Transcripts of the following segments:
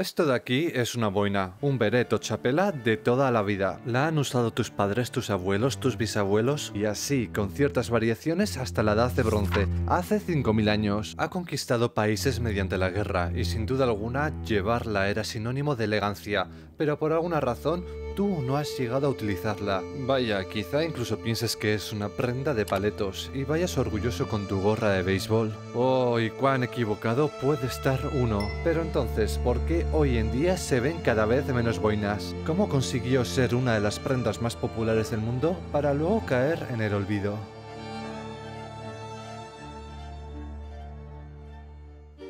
Esto de aquí es una boina, un beret o chapela de toda la vida. La han usado tus padres, tus abuelos, tus bisabuelos y así, con ciertas variaciones hasta la edad de bronce. Hace 5000 años, ha conquistado países mediante la guerra y sin duda alguna llevarla era sinónimo de elegancia, pero por alguna razón tú no has llegado a utilizarla. Vaya, quizá incluso pienses que es una prenda de paletos y vayas orgulloso con tu gorra de béisbol. Oh, y cuán equivocado puede estar uno. Pero entonces, ¿por qué hoy en día se ven cada vez menos boinas? ¿Cómo consiguió ser una de las prendas más populares del mundo para luego caer en el olvido?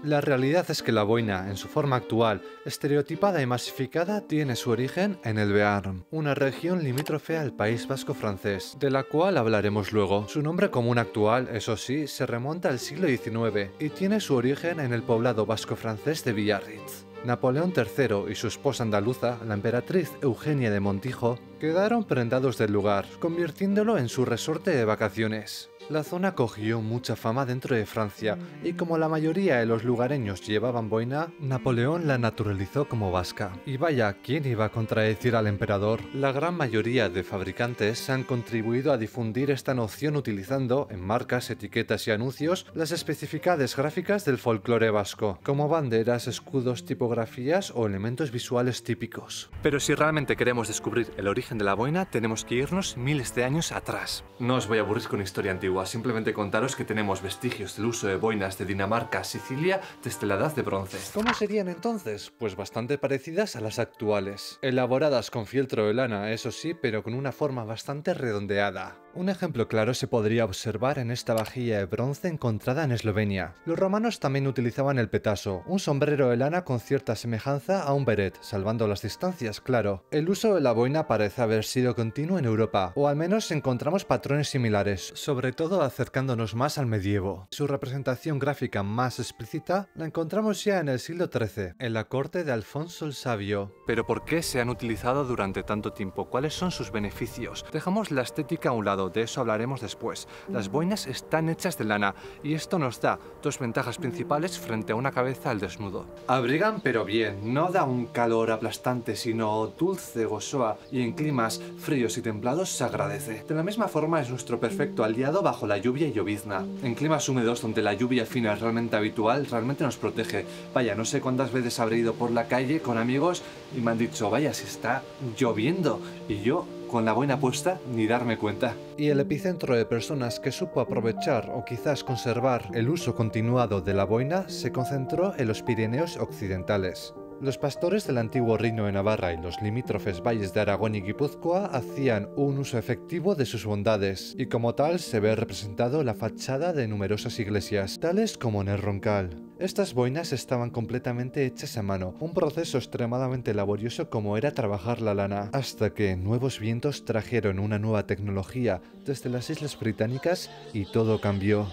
La realidad es que la boina, en su forma actual, estereotipada y masificada, tiene su origen en el Bearn, una región limítrofe al País Vasco francés, de la cual hablaremos luego. Su nombre común actual, eso sí, se remonta al siglo XIX y tiene su origen en el poblado vasco-francés de Biarritz. Napoleón III y su esposa andaluza, la emperatriz Eugenia de Montijo, quedaron prendados del lugar, convirtiéndolo en su resorte de vacaciones. La zona cogió mucha fama dentro de Francia, y como la mayoría de los lugareños llevaban boina, Napoleón la naturalizó como vasca. Y vaya, ¿quién iba a contradecir al emperador? La gran mayoría de fabricantes han contribuido a difundir esta noción utilizando, en marcas, etiquetas y anuncios, las especificidades gráficas del folclore vasco, como banderas, escudos, tipografías o elementos visuales típicos. Pero si realmente queremos descubrir el origen de la boina, tenemos que irnos miles de años atrás. No os voy a aburrir con historia antigua. Simplemente contaros que tenemos vestigios del uso de boinas de Dinamarca, Sicilia, desde la Edad de Bronce. ¿Cómo serían entonces? Pues bastante parecidas a las actuales. Elaboradas con fieltro de lana, eso sí, pero con una forma bastante redondeada. Un ejemplo claro se podría observar en esta vajilla de bronce encontrada en Eslovenia. Los romanos también utilizaban el petaso, un sombrero de lana con cierta semejanza a un beret, salvando las distancias, claro. El uso de la boina parece haber sido continuo en Europa, o al menos encontramos patrones similares, sobre todo acercándonos más al medievo. Su representación gráfica más explícita la encontramos ya en el siglo XIII, en la corte de Alfonso el Sabio. Pero ¿por qué se han utilizado durante tanto tiempo? ¿Cuáles son sus beneficios? Dejamos la estética a un lado, de eso hablaremos después. Las boinas están hechas de lana, y esto nos da dos ventajas principales frente a una cabeza al desnudo. Abrigan pero bien, no da un calor aplastante, sino dulce, gozoa, y en climas fríos y templados se agradece. De la misma forma es nuestro perfecto aliado bajo la lluvia y llovizna. En climas húmedos donde la lluvia fina es realmente habitual, realmente nos protege. Vaya, no sé cuántas veces habré ido por la calle con amigos y me han dicho, vaya, se está lloviendo. Y yo, con la boina puesta, ni darme cuenta. Y el epicentro de personas que supo aprovechar o quizás conservar el uso continuado de la boina se concentró en los Pirineos occidentales. Los pastores del antiguo Reino de Navarra y los limítrofes valles de Aragón y Guipúzcoa hacían un uso efectivo de sus bondades, y como tal se ve representado la fachada de numerosas iglesias, tales como en el Roncal. Estas boinas estaban completamente hechas a mano, un proceso extremadamente laborioso como era trabajar la lana, hasta que nuevos vientos trajeron una nueva tecnología desde las Islas Británicas y todo cambió.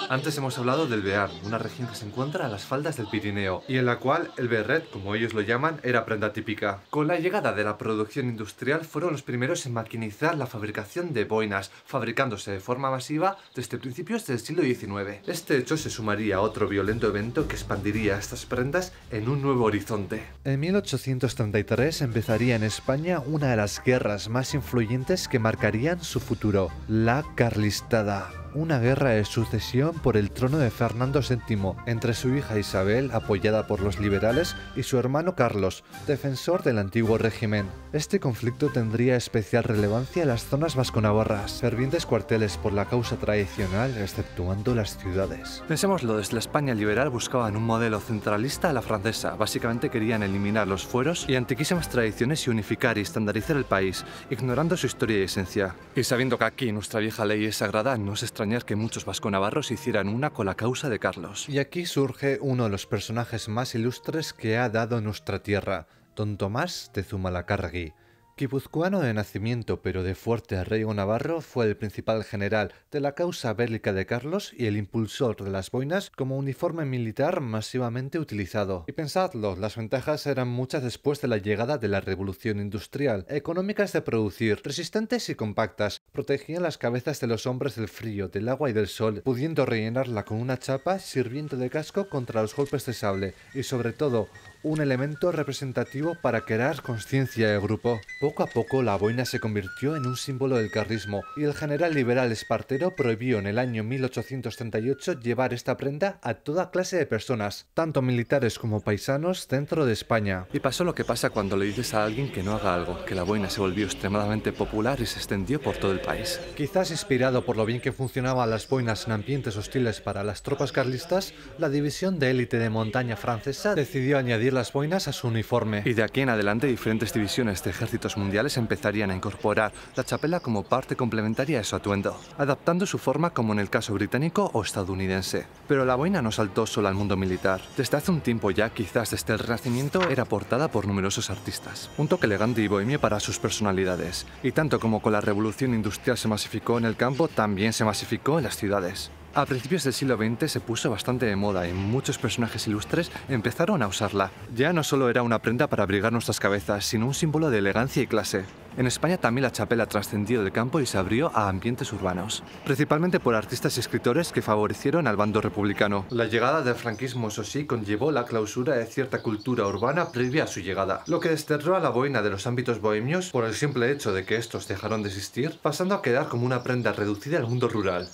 Antes hemos hablado del Bearn, una región que se encuentra a las faldas del Pirineo, y en la cual el berret, como ellos lo llaman, era prenda típica. Con la llegada de la producción industrial fueron los primeros en maquinizar la fabricación de boinas, fabricándose de forma masiva desde principios del siglo XIX. Este hecho se sumaría a otro violento evento que expandiría estas prendas en un nuevo horizonte. En 1833 empezaría en España una de las guerras más influyentes que marcarían su futuro, la Carlistada. Una guerra de sucesión por el trono de Fernando VII entre su hija Isabel, apoyada por los liberales, y su hermano Carlos, defensor del antiguo régimen. Este conflicto tendría especial relevancia en las zonas vasconavarras, fervientes cuarteles por la causa tradicional, exceptuando las ciudades. Pensémoslo, desde la España liberal buscaban un modelo centralista a la francesa. Básicamente querían eliminar los fueros y antiquísimas tradiciones y unificar y estandarizar el país, ignorando su historia y esencia. Y sabiendo que aquí nuestra vieja ley es sagrada, no se extraña que muchos vasconavarros hicieran una con la causa de Carlos. Y aquí surge uno de los personajes más ilustres que ha dado nuestra tierra, don Tomás de Zumalacárregui. Guipuzcoano de nacimiento pero de fuerte arraigo navarro, fue el principal general de la causa bélica de Carlos y el impulsor de las boinas como uniforme militar masivamente utilizado. Y pensadlo, las ventajas eran muchas después de la llegada de la revolución industrial. Económicas de producir, resistentes y compactas, protegían las cabezas de los hombres del frío, del agua y del sol, pudiendo rellenarla con una chapa, sirviendo de casco contra los golpes de sable y sobre todo un elemento representativo para crear conciencia de grupo. Poco a poco la boina se convirtió en un símbolo del carlismo y el general liberal Espartero prohibió en el año 1838 llevar esta prenda a toda clase de personas, tanto militares como paisanos dentro de España. Y pasó lo que pasa cuando le dices a alguien que no haga algo, que la boina se volvió extremadamente popular y se extendió por todo el país. Quizás inspirado por lo bien que funcionaban las boinas en ambientes hostiles para las tropas carlistas, la división de élite de montaña francesa decidió añadir las boinas a su uniforme. Y de aquí en adelante diferentes divisiones de ejércitos mundiales empezarían a incorporar la chapela como parte complementaria de su atuendo, adaptando su forma como en el caso británico o estadounidense. Pero la boina no saltó solo al mundo militar. Desde hace un tiempo ya, quizás desde el Renacimiento, era portada por numerosos artistas. Un toque elegante y bohemio para sus personalidades. Y tanto como con la revolución industrial se masificó en el campo, también se masificó en las ciudades. A principios del siglo XX se puso bastante de moda y muchos personajes ilustres empezaron a usarla. Ya no solo era una prenda para abrigar nuestras cabezas, sino un símbolo de elegancia y clase. En España también la chapela trascendió del campo y se abrió a ambientes urbanos, principalmente por artistas y escritores que favorecieron al bando republicano. La llegada del franquismo, eso sí, conllevó la clausura de cierta cultura urbana previa a su llegada, lo que desterró a la boina de los ámbitos bohemios por el simple hecho de que estos dejaron de existir, pasando a quedar como una prenda reducida al mundo rural.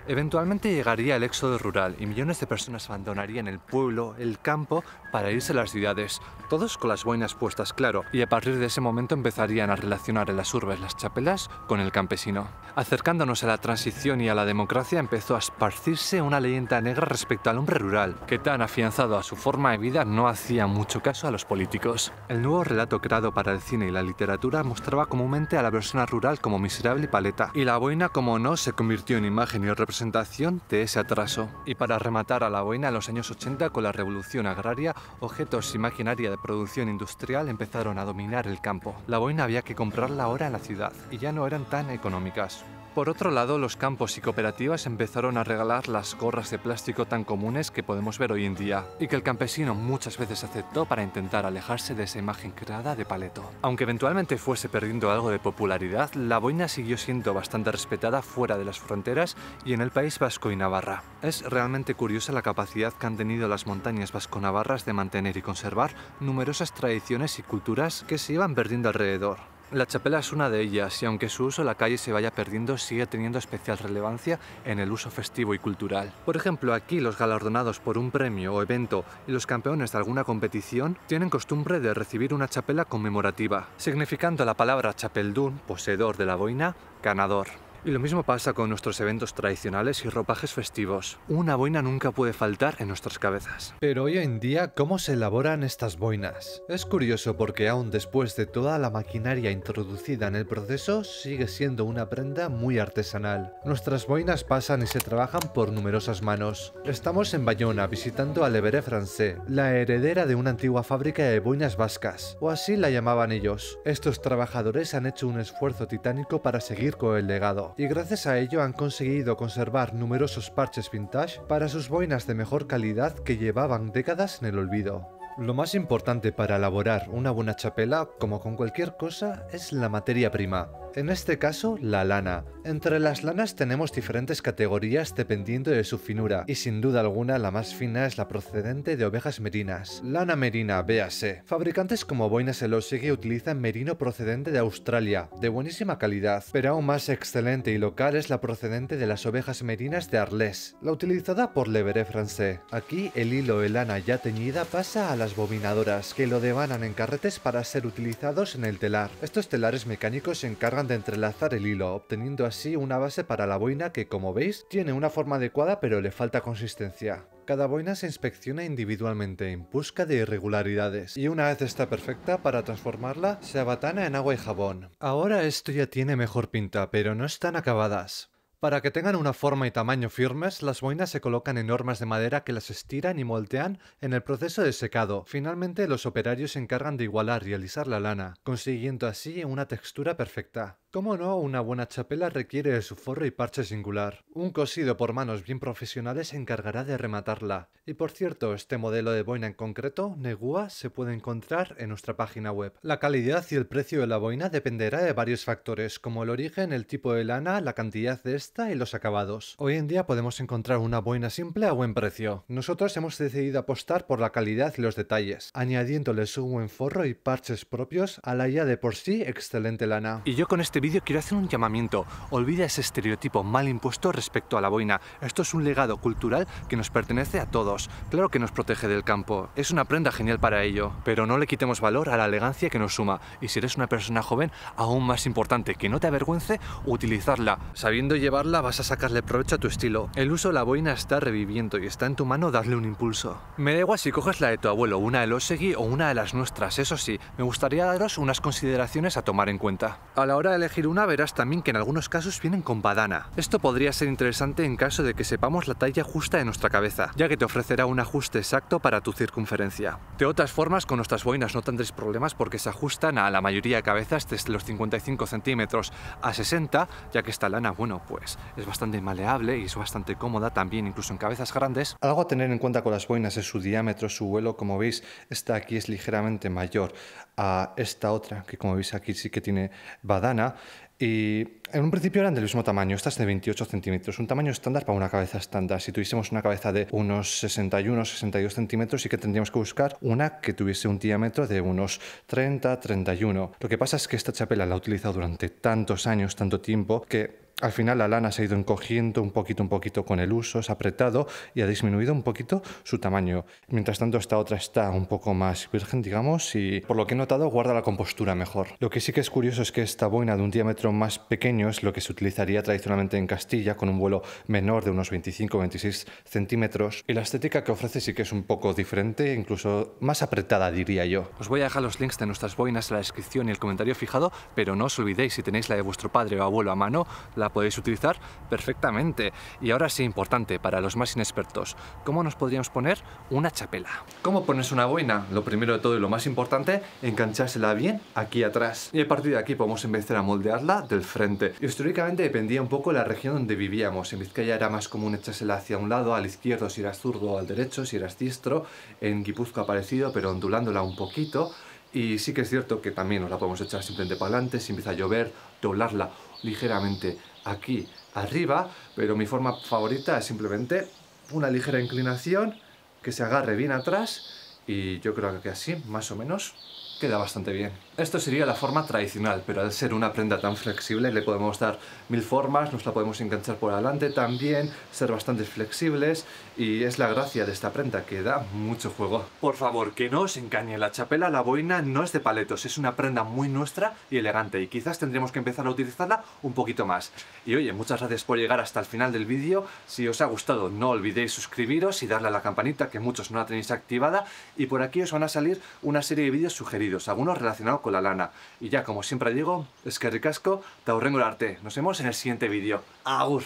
Eventualmente llegaría el éxodo rural y millones de personas abandonarían el pueblo, el campo, para irse a las ciudades, todos con las boinas puestas, claro, y a partir de ese momento empezarían a relacionar en las urbes las chapelas con el campesino. Acercándonos a la transición y a la democracia empezó a esparcirse una leyenda negra respecto al hombre rural, que tan afianzado a su forma de vida no hacía mucho caso a los políticos. El nuevo relato creado para el cine y la literatura mostraba comúnmente a la persona rural como miserable y paleta, y la boina, como no, se convirtió en imagen y representación de ese atraso. Y para rematar a la boina en los años 80 con la revolución agraria, objetos y maquinaria de producción industrial empezaron a dominar el campo. La boina había que comprarla ahora en la ciudad y ya no eran tan económicas. Por otro lado, los campos y cooperativas empezaron a regalar las gorras de plástico tan comunes que podemos ver hoy en día, y que el campesino muchas veces aceptó para intentar alejarse de esa imagen creada de paleto. Aunque eventualmente fuese perdiendo algo de popularidad, la boina siguió siendo bastante respetada fuera de las fronteras y en el País Vasco y Navarra. Es realmente curiosa la capacidad que han tenido las montañas vasco-navarras de mantener y conservar numerosas tradiciones y culturas que se iban perdiendo alrededor. La chapela es una de ellas y aunque su uso en la calle se vaya perdiendo, sigue teniendo especial relevancia en el uso festivo y cultural. Por ejemplo, aquí los galardonados por un premio o evento y los campeones de alguna competición tienen costumbre de recibir una chapela conmemorativa, significando la palabra chapeldún, poseedor de la boina, ganador. Y lo mismo pasa con nuestros eventos tradicionales y ropajes festivos. Una boina nunca puede faltar en nuestras cabezas. Pero hoy en día, ¿cómo se elaboran estas boinas? Es curioso porque aún después de toda la maquinaria introducida en el proceso, sigue siendo una prenda muy artesanal. Nuestras boinas pasan y se trabajan por numerosas manos. Estamos en Bayona visitando a Le Verre Francais, la heredera de una antigua fábrica de boinas vascas, o así la llamaban ellos. Estos trabajadores han hecho un esfuerzo titánico para seguir con el legado, y gracias a ello han conseguido conservar numerosos parches vintage para sus boinas de mejor calidad que llevaban décadas en el olvido. Lo más importante para elaborar una buena chapela, como con cualquier cosa, es la materia prima. En este caso, la lana. Entre las lanas tenemos diferentes categorías dependiendo de su finura, y sin duda alguna la más fina es la procedente de ovejas merinas. Lana merina, véase. Fabricantes como Boinas Elósegue utilizan merino procedente de Australia, de buenísima calidad, pero aún más excelente y local es la procedente de las ovejas merinas de Arles, la utilizada por Le Verre Francais. Aquí el hilo de lana ya teñida pasa a las bobinadoras, que lo devanan en carretes para ser utilizados en el telar. Estos telares mecánicos se encargan de entrelazar el hilo, obteniendo así una base para la boina que, como veis, tiene una forma adecuada pero le falta consistencia. Cada boina se inspecciona individualmente en busca de irregularidades y una vez está perfecta, para transformarla se abatana en agua y jabón. Ahora esto ya tiene mejor pinta, pero no están acabadas. Para que tengan una forma y tamaño firmes, las boinas se colocan en hormas de madera que las estiran y moldean en el proceso de secado. Finalmente, los operarios se encargan de igualar y alisar la lana, consiguiendo así una textura perfecta. Como no, una buena chapela requiere de su forro y parche singular. Un cosido por manos bien profesionales se encargará de rematarla. Y por cierto, este modelo de boina en concreto, Negua, se puede encontrar en nuestra página web. La calidad y el precio de la boina dependerá de varios factores, como el origen, el tipo de lana, la cantidad de esta y los acabados. Hoy en día podemos encontrar una boina simple a buen precio. Nosotros hemos decidido apostar por la calidad y los detalles, añadiéndoles un buen forro y parches propios a la ya de por sí excelente lana. Y yo con este vídeo quiero hacer un llamamiento. Olvida ese estereotipo mal impuesto respecto a la boina. Esto es un legado cultural que nos pertenece a todos. Claro que nos protege del campo. Es una prenda genial para ello. Pero no le quitemos valor a la elegancia que nos suma. Y si eres una persona joven, aún más importante, que no te avergüence utilizarla. Sabiendo llevarla vas a sacarle provecho a tu estilo. El uso de la boina está reviviendo y está en tu mano darle un impulso. Me da igual si coges la de tu abuelo, una de Losegui o una de las nuestras. Eso sí, me gustaría daros unas consideraciones a tomar en cuenta. A la hora de elegir una, verás también que en algunos casos vienen con badana. Esto podría ser interesante en caso de que sepamos la talla justa de nuestra cabeza, ya que te ofrecerá un ajuste exacto para tu circunferencia. De otras formas, con nuestras boinas no tendréis problemas porque se ajustan a la mayoría de cabezas desde los 55 centímetros a 60, ya que esta lana, bueno, pues es bastante maleable y es bastante cómoda también incluso en cabezas grandes. Algo a tener en cuenta con las boinas es su diámetro, su vuelo. Como veis, esta aquí es ligeramente mayor a esta otra, que como veis aquí sí que tiene badana. Y en un principio eran del mismo tamaño, esta es de 28 centímetros, un tamaño estándar para una cabeza estándar. Si tuviésemos una cabeza de unos 61 62 centímetros, sí que tendríamos que buscar una que tuviese un diámetro de unos 30, 31. Lo que pasa es que esta chapela la he utilizado durante tantos años, tanto tiempo, que al final la lana se ha ido encogiendo un poquito con el uso, se ha apretado y ha disminuido un poquito su tamaño. Mientras tanto esta otra está un poco más virgen, digamos, y por lo que he notado guarda la compostura mejor. Lo que sí que es curioso es que esta boina de un diámetro más pequeño es lo que se utilizaría tradicionalmente en Castilla, con un vuelo menor de unos 25-26 centímetros, y la estética que ofrece sí que es un poco diferente, incluso más apretada, diría yo. Os voy a dejar los links de nuestras boinas en la descripción y el comentario fijado, pero no os olvidéis, si tenéis la de vuestro padre o abuelo a mano, la podéis utilizar perfectamente. Y ahora sí, importante para los más inexpertos, ¿cómo nos podríamos poner una chapela? ¿Cómo pones una boina? Lo primero de todo y lo más importante, enganchársela bien aquí atrás. Y a partir de aquí podemos empezar a moldearla del frente. Históricamente dependía un poco de la región donde vivíamos. En Vizcaya era más común echársela hacia un lado, al izquierdo si eras zurdo, o al derecho si eras diestro. En Guipúzcoa parecido, pero ondulándola un poquito. Y sí que es cierto que también nos la podemos echar simplemente para adelante, si empieza a llover, doblarla ligeramente aquí arriba, pero mi forma favorita es simplemente una ligera inclinación que se agarre bien atrás y yo creo que así, más o menos, queda bastante bien. Esto sería la forma tradicional, pero al ser una prenda tan flexible le podemos dar mil formas, nos la podemos enganchar por adelante también, ser bastante flexibles y es la gracia de esta prenda que da mucho juego. Por favor, que no os engañe, la chapela, la boina no es de paletos, es una prenda muy nuestra y elegante y quizás tendremos que empezar a utilizarla un poquito más. Y oye, muchas gracias por llegar hasta el final del vídeo. Si os ha gustado, no olvidéis suscribiros y darle a la campanita, que muchos no la tenéis activada, y por aquí os van a salir una serie de vídeos sugeridos, algunos relacionados con la lana. Y ya, como siempre digo, eskerrik asko, ta hurrengo arte. Nos vemos en el siguiente vídeo. Agur.